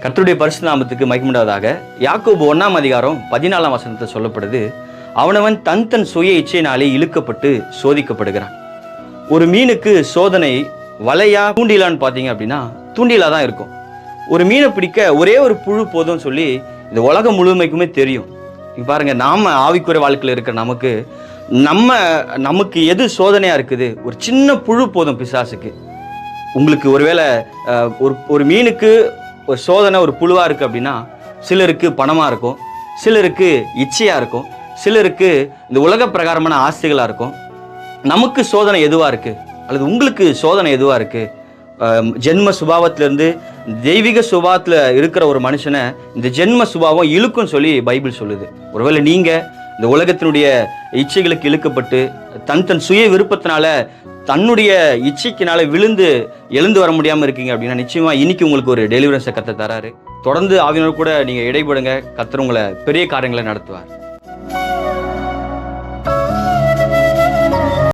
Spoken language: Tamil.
கர்த்தருடைய பரிசுத்த நாமத்துக்கு மகிமையுண்டாவதாக. யாக்கோபு 1:14 சொல்லப்படுது, அவனவன் தன் சுய இச்சையினாலே இழுக்கப்பட்டு சோதிக்கப்படுகிறான். ஒரு மீனுக்கு சோதனை வலையா தூண்டிலான்னு பார்த்தீங்க அப்படின்னா தூண்டிலா தான் இருக்கும். ஒரு மீனை பிடிக்க ஒரே ஒரு புழு போதும் சொல்லி இந்த உலகம் முழுமைக்குமே தெரியும். இங்க பாருங்க, நாம ஆவிக்குரிய வாழ்க்கையில் இருக்கிற நமக்கு எது சோதனையா இருக்குது? ஒரு சின்ன புழு போதும் பிசாசுக்கு. உங்களுக்கு ஒருவேளை ஒரு மீனுக்கு ஒரு சோதனை ஒரு புழுவா இருக்கு அப்படின்னா, சிலருக்கு பணமா இருக்கும், சிலருக்கு இச்சையா இருக்கும், சிலருக்கு இந்த உலக பிரகாரமான ஆசைகளா இருக்கும். நமக்கு சோதனை எதுவா இருக்கு? அல்லது உங்களுக்கு சோதனை எதுவா இருக்கு? ஜென்ம சுபாவத்திலிருந்து தெய்வீக சுபாவத்தில் இருக்கிற ஒரு மனுஷனை இந்த ஜென்ம சுபாவம் இழுக்குன்னு சொல்லி பைபிள் சொல்லுது. ஒருவேளை நீங்க இந்த உலகத்தினுடைய இச்சைகளுக்கு இழுக்கப்பட்டு தன் சுய விருப்பத்தினால தன்னுடைய இச்சைக்கினால விழுந்து எழுந்து வர முடியாமல் இருக்கீங்க அப்படின்னா, நிச்சயமா இன்னைக்கு உங்களுக்கு ஒரு டெலிவரன்ஸை கத்த தராரு. தொடர்ந்து ஆவியினர் கூட நீங்க இடைபடுங்க. கர்த்தர் உங்களை பெரிய காரியங்களை நடத்துவார்.